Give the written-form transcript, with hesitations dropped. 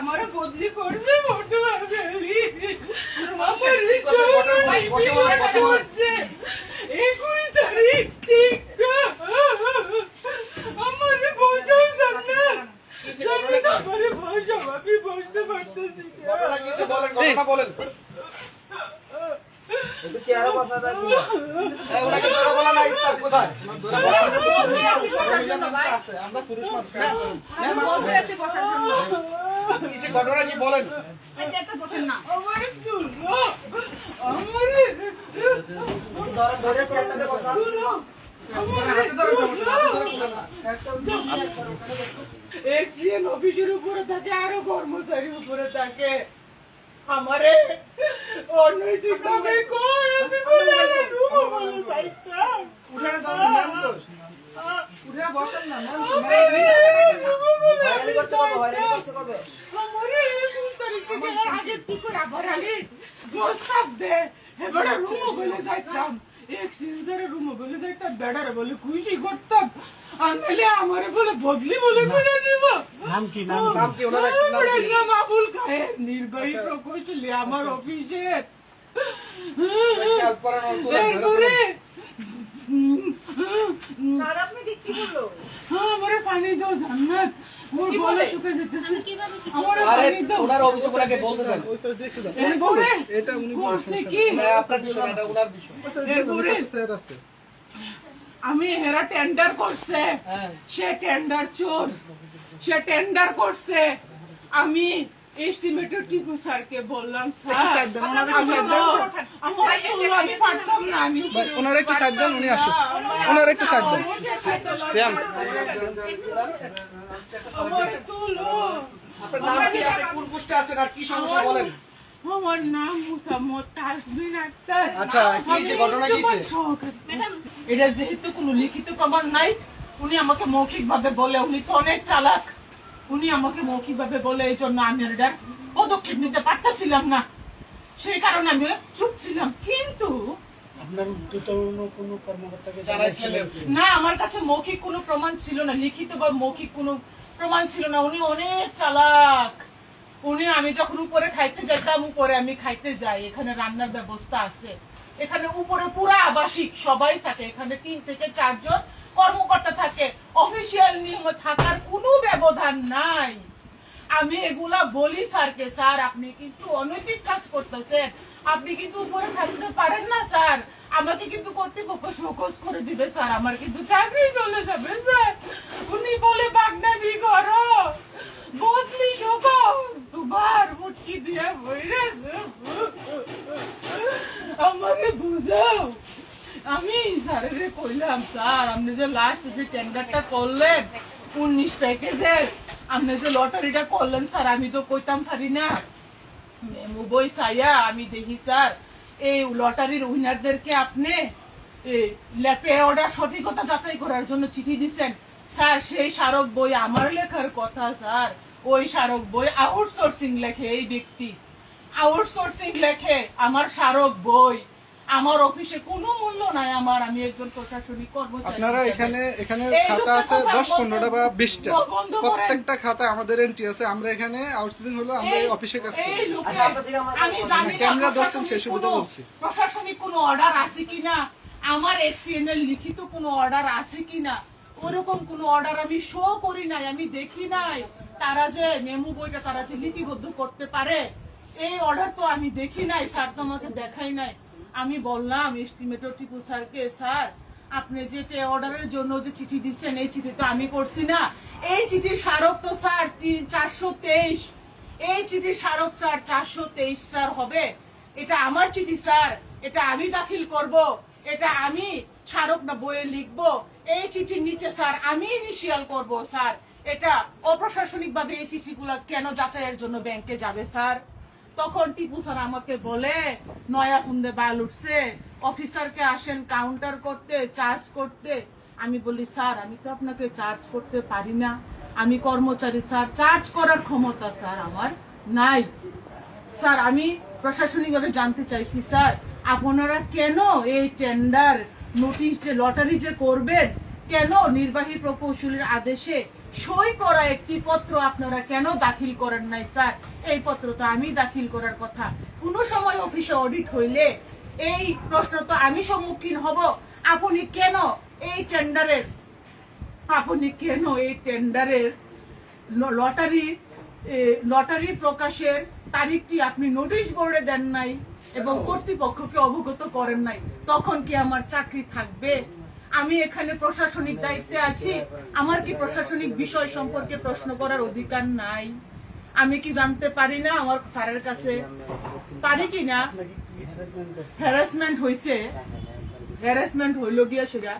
আমার বদলি করবে চেহারা কথা আমরা পুরুষ ঘটনা কি বলেন অফিসের উপরে থাকে আরো কর্মচারীর উপরে থাকে আমারে অনৈতিক ভাবে বসেন না খুশি করতাম আমার বলে বদলি বলে করে দিব আবুল খায়ের নির্বাহী প্রকৌশলী আমার অফিসে আমার পানি দাও জান্নাত আমি হেরা টেন্ডার করছে সে টেন্ডার চোর সে টেন্ডার করছে আমি এস্টিমেটর টিপু স্যারকে বললাম স্যার আমি পারতাম না আমি ওনার একটু সাইড দেন উনি আসুন ওনার একটু সাইড দেন আপনার নাম কি আপনি কোন পোস্টে আছেন আর কি সমস্যা বলেন আমার নাম মুসাম্মদ তাসমিন আক্তার আচ্ছা কি হইছে ঘটনা কি হইছে এটা যেহেতু কোনো লিখিত প্রমাণ নাই উনি আমাকে মৌখিক ভাবে বলে উনি তো অনেক চালাক উনি আমাকে মৌখিক ভাবে বলে এই জন্য আমি এটার পদক্ষেপ নিতে পারতেছিলাম না সেই কারণে আমি চুপ ছিলাম কিন্তু না আমার কাছে মৌখিক কোনো প্রমাণ ছিল না লিখিত বা মৌখিক কোনো প্রমাণ ছিল না উনি অনেক চালাক উনি আমি যখন উপরে খাইতে যেতাম উপরে আমি খাইতে যাই এখানে রান্নার ব্যবস্থা আছে এখানে উপরে পুরো আবাসিক সবাই থাকে এখানে 3 থেকে 4 জন কর্মকর্তা থাকে অফিসিয়াল নিয়ম থাকার কোনো ব্যবধান নাই আমি এগুলা বলি স্যারকে স্যার আপনি কিন্তু অনৈতিক কাজ করতেছেন আপনি কিন্তু উপরে থাকতে পারেন না স্যার আমাকে কিন্তু কর্তৃপক্ষ শোকজ করে দিবে স্যার আমার কিন্তু চাকরি চলে যাবে স্যার উনি বলে বাগনাবি করো বদলি শোকজ তোমার মুটকি দিয়ে বইরে আমাকে বুঝাও আমি স্যারের কইলাম স্যার আপনি যে লাস্ট যে টেন্ডারটা করলেন 19 প্যাকেজের আপনি যে লটারিটা করলেন স্যার আমি তো কইতাম পারি না মেমু বই সাইয়া আমি দেখি স্যার এই লটারির উইনারদেরকে আপনি ল্যাপে অর্ডার সঠিকতা যাচাই করার জন্য চিঠি দিচ্ছেন স্যার সেই স্মারক বই আমার লেখার কথা স্যার ওই স্মারক বই আউটসোর্সিং লেখে এই ব্যক্তি আউটসোর্সিং লেখে আমার স্মারক বই আমার অফিসে কোনো মূল্য নাই আমার আমি একজন প্রশাসনিক কর্মচারী আপনারা এখানে খাতা আছে 10-15টা বা 20টা প্রত্যেকটা খাতায় আমাদের এন্ট্রি আছে আমরা এখানে আউটসোর্সিং হলো আমরা এই অফিসের কাছে আমি জানি ক্যামেরা দর্শন সেই সুবিধা বলছি প্রশাসনিক কোনো অর্ডার আছে কিনা আমার এক্সিএন এর লিখিত কোনো অর্ডার আছে কিনা ওরকম কোনো অর্ডার আমি শো করি নাই আমি দেখি নাই তারা যে মেমু বইটা তারা যে লিপিবদ্ধ করতে পারে এই অর্ডার তো আমি দেখি নাই স্যার তো আমাকে দেখাই নাই আমি বললাম এস্টিমেটর টিপু স্যারকে স্যার আপনি যে পে অর্ডারের জন্য যে চিঠি দিচ্ছেন এই চিঠি তো আমি করছি না এই চিঠির স্মারক তো স্যার 423 এই চিঠির স্মারক স্যার 423 স্যার হবে এটা আমার চিঠি স্যার এটা আমি দাখিল করব এটা আমি স্মারক না বইয়ে লিখবো এই চিঠির নিচে স্যার আমি ইনিশিয়াল করব স্যার এটা অপ্রশাসনিক ভাবে এই চিঠিগুলো কেন যাচাইয়ের জন্য ব্যাংকে যাবে স্যার তখন টিপু স্যার আমাকে বলে নয়া ফুন্দে বাল উঠছে অফিসারকে আসেন কাউন্টার করতে চার্জ করতে আমি বলি স্যার আমি তো আপনাকে চার্জ করতে পারি না আমি কর্মচারী স্যার চার্জ করার ক্ষমতা স্যার আমার নাই স্যার আমি প্রশাসনিক ভাবে জানতে চাইছি স্যার আপনারা কেন এই টেন্ডার নোটিশ যে লটারি যে করবেন কেন নির্বাহী প্রকৌশলীর আদেশে সই করা একটি পত্র আপনারা কেন দাখিল করেন নাই স্যার? এই পত্র তো আমি দাখিল করার কথা। কোন সময় অফিসে অডিট হইলে এই প্রশ্ন তো আমি সম্মুখীন হব, আপনি কেন এই টেন্ডারের লটারি প্রকাশের তারিখটি আপনি নোটিশ বোর্ডে দেন নাই এবং কর্তৃপক্ষকে অবগত করেন নাই? তখন কি আমার চাকরি থাকবে? আমি এখানে প্রশাসনিক দায়িত্বে আছি, আমার কি প্রশাসনিক বিষয় সম্পর্কে প্রশ্ন করার অধিকার নাই? আমি কি জানতে পারি না আমার স্যারের কাছে? পারি কি না? হ্যারাসমেন্ট হইল গিয়া সেটা